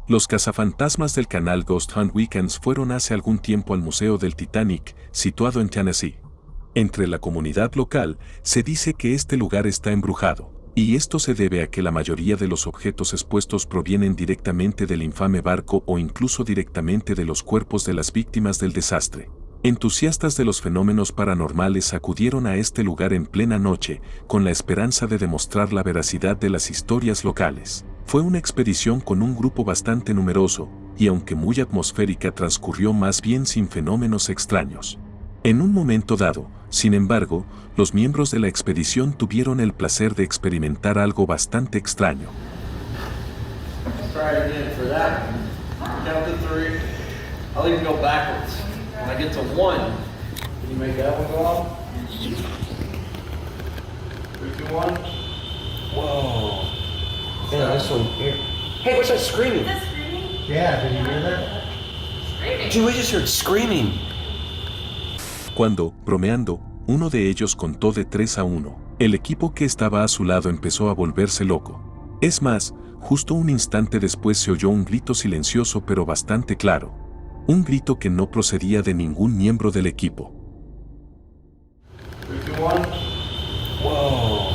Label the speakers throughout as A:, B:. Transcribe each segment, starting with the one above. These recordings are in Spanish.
A: Los cazafantasmas del canal Ghost Hunt Weekends fueron hace algún tiempo al Museo del Titanic, situado en Tennessee. Entre la comunidad local, se dice que este lugar está embrujado, y esto se debe a que la mayoría de los objetos expuestos provienen directamente del infame barco o incluso directamente de los cuerpos de las víctimas del desastre. Entusiastas de los fenómenos paranormales acudieron a este lugar en plena noche, con la esperanza de demostrar la veracidad de las historias locales. Fue una expedición con un grupo bastante numeroso, y aunque muy atmosférica, transcurrió más bien sin fenómenos extraños. En un momento dado, sin embargo, los miembros de la expedición tuvieron el placer de experimentar algo bastante extraño.
B: When I get to 1, can you make that one go off? 3, 2, 1. Whoa. Yeah, this one here. Hey, what's that screaming?
C: Is that screaming?
B: Yeah, did you hear that?
C: Screaming.
B: Dude, we just heard screaming.
A: Cuando, bromeando, uno de ellos contó de 3-1, el equipo que estaba a su lado empezó a volverse loco. Es más, justo un instante después se oyó un grito silencioso pero bastante claro. Un grito que no procedía de ningún miembro del equipo.
B: 3, 2, 1. Whoa.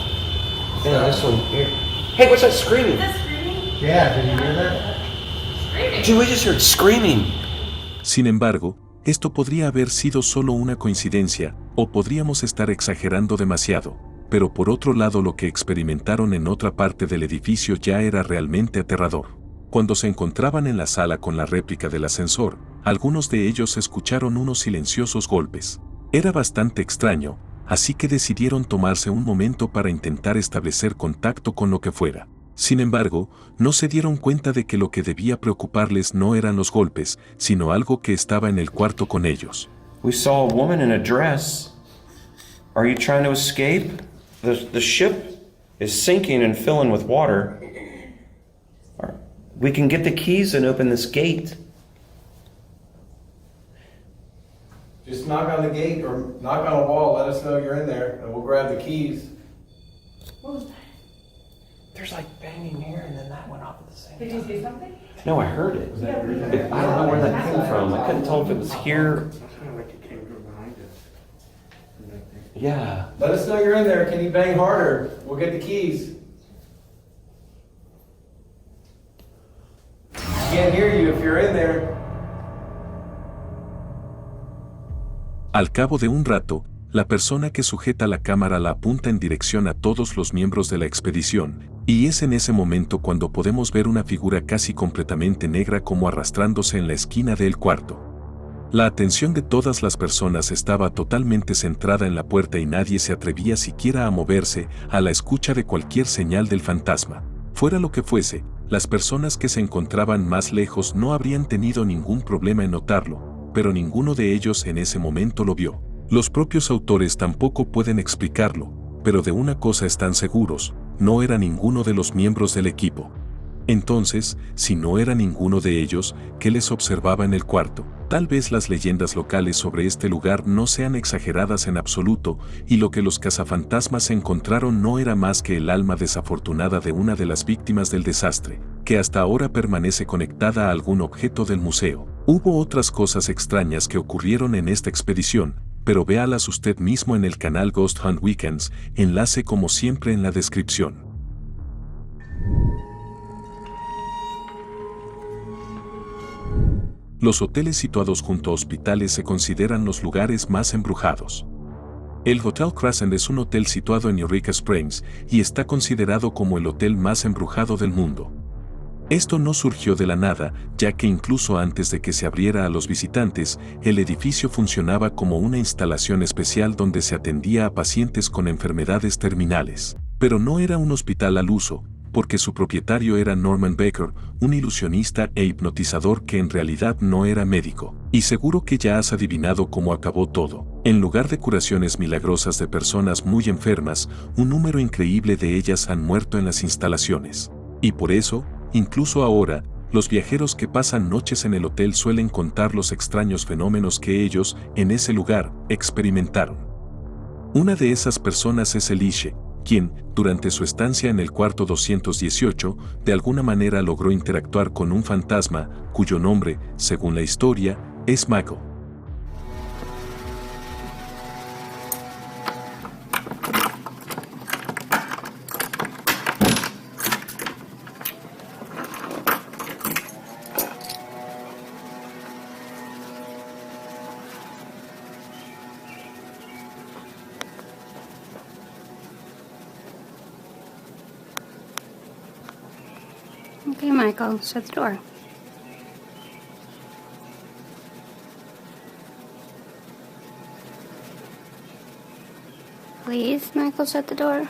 B: Yeah, this one here. Hey, what's that screaming?
C: Is that screaming?
B: Yeah, did you hear that?
C: Screaming.
B: Dude, we just heard screaming.
A: Sin embargo, esto podría haber sido solo una coincidencia, o podríamos estar exagerando demasiado, pero por otro lado lo que experimentaron en otra parte del edificio ya era realmente aterrador. Cuando se encontraban en la sala con la réplica del ascensor, algunos de ellos escucharon unos silenciosos golpes. Era bastante extraño, así que decidieron tomarse un momento para intentar establecer contacto con lo que fuera. Sin embargo, no se dieron cuenta de que lo que debía preocuparles no eran los golpes, sino algo que estaba en el cuarto con ellos.
D: We saw a woman in a dress. Are you trying to escape? The ship is sinking and filling with water. We can get the keys and open this gate.
B: Just knock on the gate or knock on a wall, let us know you're in there, and we'll grab the keys.
C: What was that?
D: There's like banging here and then that went off at the same
C: Did you see something?
D: No, I heard it. I don't know where that came from. I couldn't tell if it was here. Yeah.
B: Let us know you're in there. Can you bang harder? We'll get the keys. Can't hear you if you're in there.
A: Al cabo de un rato, la persona que sujeta la cámara la apunta en dirección a todos los miembros de la expedición, y es en ese momento cuando podemos ver una figura casi completamente negra como arrastrándose en la esquina del cuarto. La atención de todas las personas estaba totalmente centrada en la puerta y nadie se atrevía siquiera a moverse a la escucha de cualquier señal del fantasma. Fuera lo que fuese, las personas que se encontraban más lejos no habrían tenido ningún problema en notarlo, pero ninguno de ellos en ese momento lo vio. Los propios autores tampoco pueden explicarlo, pero de una cosa están seguros, no era ninguno de los miembros del equipo. Entonces, si no era ninguno de ellos, ¿qué les observaba en el cuarto? Tal vez las leyendas locales sobre este lugar no sean exageradas en absoluto, y lo que los cazafantasmas encontraron no era más que el alma desafortunada de una de las víctimas del desastre, que hasta ahora permanece conectada a algún objeto del museo. Hubo otras cosas extrañas que ocurrieron en esta expedición, pero véalas usted mismo en el canal Ghost Hunt Weekends, enlace como siempre en la descripción. Los hoteles situados junto a hospitales se consideran los lugares más embrujados. El Hotel Crescent es un hotel situado en Eureka Springs y está considerado como el hotel más embrujado del mundo. Esto no surgió de la nada, ya que incluso antes de que se abriera a los visitantes, el edificio funcionaba como una instalación especial donde se atendía a pacientes con enfermedades terminales. Pero no era un hospital al uso, porque su propietario era Norman Baker, un ilusionista e hipnotizador que en realidad no era médico. Y seguro que ya has adivinado cómo acabó todo. En lugar de curaciones milagrosas de personas muy enfermas, un número increíble de ellas han muerto en las instalaciones. Y por eso, incluso ahora, los viajeros que pasan noches en el hotel suelen contar los extraños fenómenos que ellos, en ese lugar, experimentaron. Una de esas personas es Elishe, quien, durante su estancia en el cuarto 218, de alguna manera logró interactuar con un fantasma, cuyo nombre, según la historia, es Michael.
E: Okay, Michael, shut the door. Please, Michael, shut the door.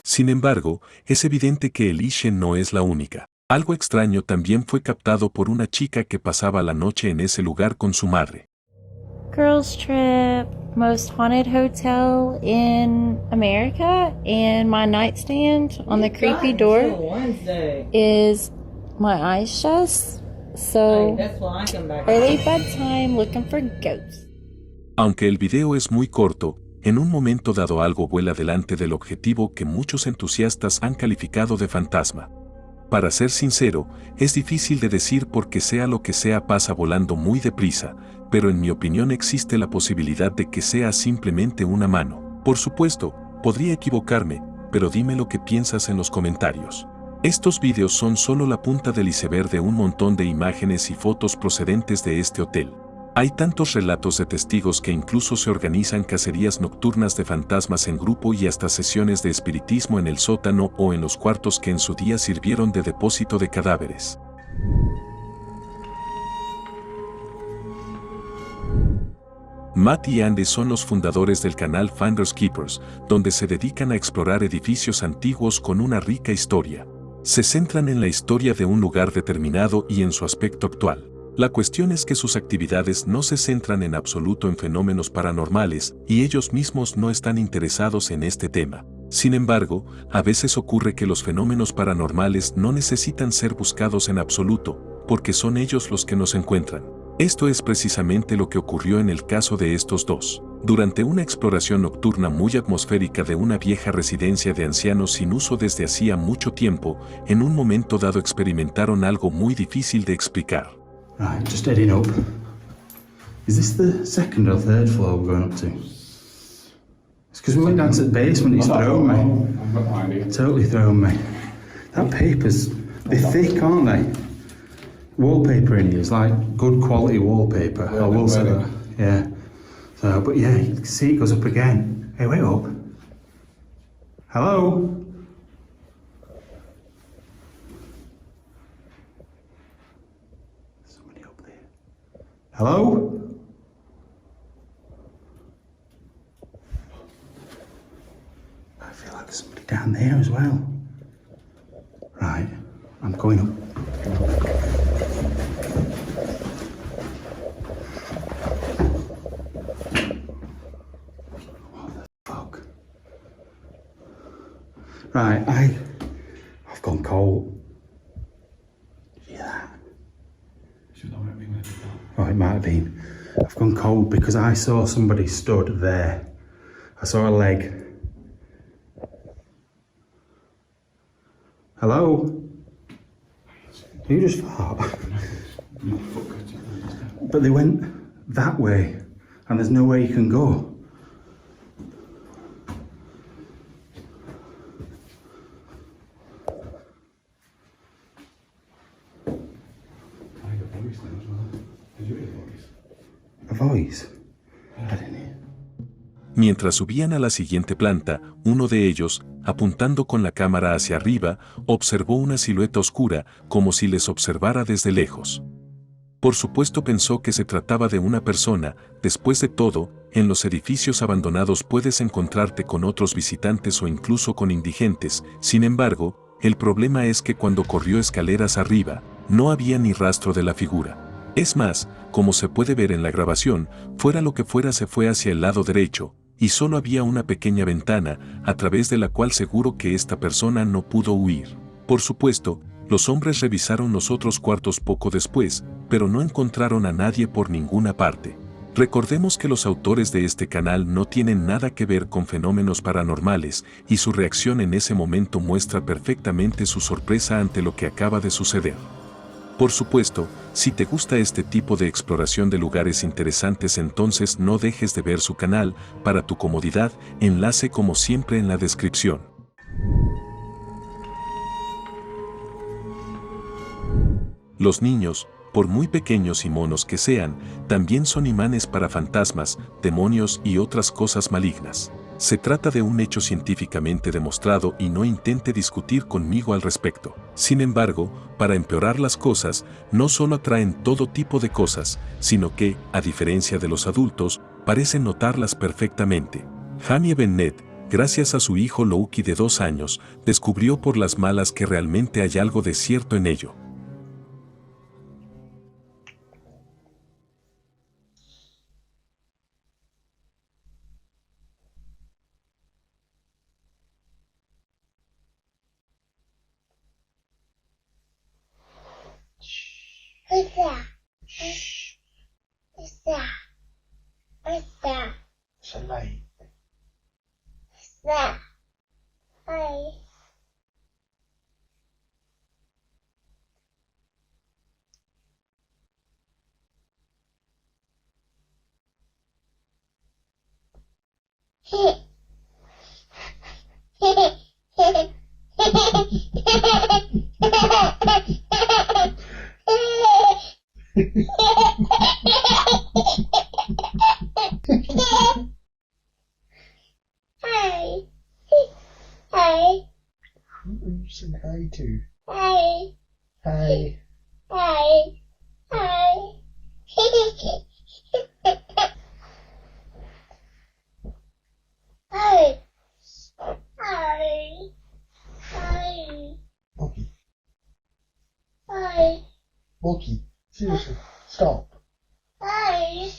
A: Sin embargo, es evidente que Elisha no es la única. Algo extraño también fue captado por una chica que pasaba la noche en ese lugar con su madre.
F: Girls Trip, most haunted hotel in America, and my nightstand on the creepy door is my eyes shut. So
G: That's why I come back.
F: early bedtime looking for ghosts.
A: Aunque el video es muy corto, en un momento dado algo vuela delante del objetivo que muchos entusiastas han calificado de fantasma. Para ser sincero, es difícil de decir porque sea lo que sea pasa volando muy deprisa, pero en mi opinión existe la posibilidad de que sea simplemente una mano. Por supuesto, podría equivocarme, pero dime lo que piensas en los comentarios. Estos vídeos son solo la punta del iceberg de un montón de imágenes y fotos procedentes de este hotel. Hay tantos relatos de testigos que incluso se organizan cacerías nocturnas de fantasmas en grupo y hasta sesiones de espiritismo en el sótano o en los cuartos que en su día sirvieron de depósito de cadáveres. Matt y Andy son los fundadores del canal Finders Keepers, donde se dedican a explorar edificios antiguos con una rica historia. Se centran en la historia de un lugar determinado y en su aspecto actual. La cuestión es que sus actividades no se centran en absoluto en fenómenos paranormales y ellos mismos no están interesados en este tema. Sin embargo, a veces ocurre que los fenómenos paranormales no necesitan ser buscados en absoluto, porque son ellos los que nos encuentran. Esto es precisamente lo que ocurrió en el caso de estos dos. Durante una exploración nocturna muy atmosférica de una vieja residencia de ancianos sin uso desde hacía mucho tiempo, en un momento dado experimentaron algo muy difícil de explicar.
B: Right, just heading up. Is this the second or third floor we're going up to? It's because we went down to the basement, it's thrown me.
H: I've got no idea.
B: Totally thrown me. That paper's, they're thick, aren't they? Wallpaper in here is like good quality wallpaper, I will say that. Yeah. So, but yeah, you can see it goes up again. Hey, wait up. Hello? Somebody up there. Hello? I feel like there's somebody down there as well. Right, I'm going up. Right, I've gone cold. Did you hear that?
H: Should I have been with that?
B: Oh, it might have been. I've gone cold because I saw somebody stood there. I saw a leg. Hello? You just fart. But they went that way, and there's nowhere you can go. A voice? I didn't hear.
A: Mientras subían a la siguiente planta, uno de ellos, apuntando con la cámara hacia arriba, observó una silueta oscura, como si les observara desde lejos. Por supuesto pensó que se trataba de una persona. Después de todo, en los edificios abandonados puedes encontrarte con otros visitantes o incluso con indigentes. Sin embargo, el problema es que cuando corrió escaleras arriba, no había ni rastro de la figura. Es más, como se puede ver en la grabación, fuera lo que fuera se fue hacia el lado derecho, y solo había una pequeña ventana, a través de la cual seguro que esta persona no pudo huir. Por supuesto, Los hombres revisaron los otros cuartos poco después, pero no encontraron a nadie por ninguna parte. Recordemos que los autores de este canal no tienen nada que ver con fenómenos paranormales, y su reacción en ese momento muestra perfectamente su sorpresa ante lo que acaba de suceder. Por supuesto, si te gusta este tipo de exploración de lugares interesantes, entonces no dejes de ver su canal. Para tu comodidad, enlace como siempre en la descripción. Los niños, por muy pequeños y monos que sean, también son imanes para fantasmas, demonios y otras cosas malignas. Se trata de un hecho científicamente demostrado y no intente discutir conmigo al respecto. Sin embargo, para empeorar las cosas, no solo atraen todo tipo de cosas, sino que, a diferencia de los adultos, parecen notarlas perfectamente. Jamie Bennett, gracias a su hijo Loki de 2 años, descubrió por las malas que realmente hay algo de cierto en ello.
G: What's that? Shh. What's that? What's that?
I: It's a light.
G: What's that? Hi. Hi. Hi.
I: Who are you saying hi to?
G: Hi.
I: Hi.
G: Hi. Hi. Hi. Hi. Hi.
I: Loki.
G: Hi.
I: Loki. Seriously. Stop.
G: Hi.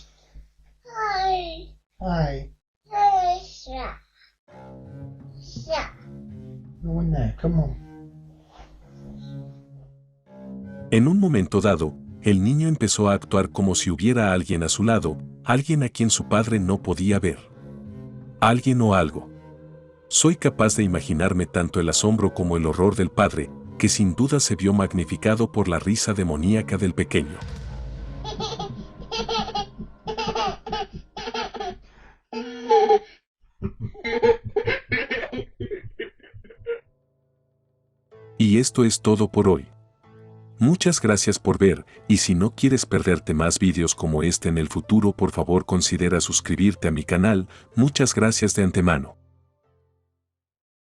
G: Hi.
I: Hi.
G: Hi. Stop. Stop.
I: Go in there. Come on.
A: En un momento dado, el niño empezó a actuar como si hubiera alguien a su lado, alguien a quien su padre no podía ver. Alguien o algo. Soy capaz de imaginarme tanto el asombro como el horror del padre, que sin duda se vio magnificado por la risa demoníaca del pequeño. Y esto es todo por hoy. Muchas gracias por ver, y si no quieres perderte más vídeos como este en el futuro, por favor considera suscribirte a mi canal. Muchas gracias de antemano.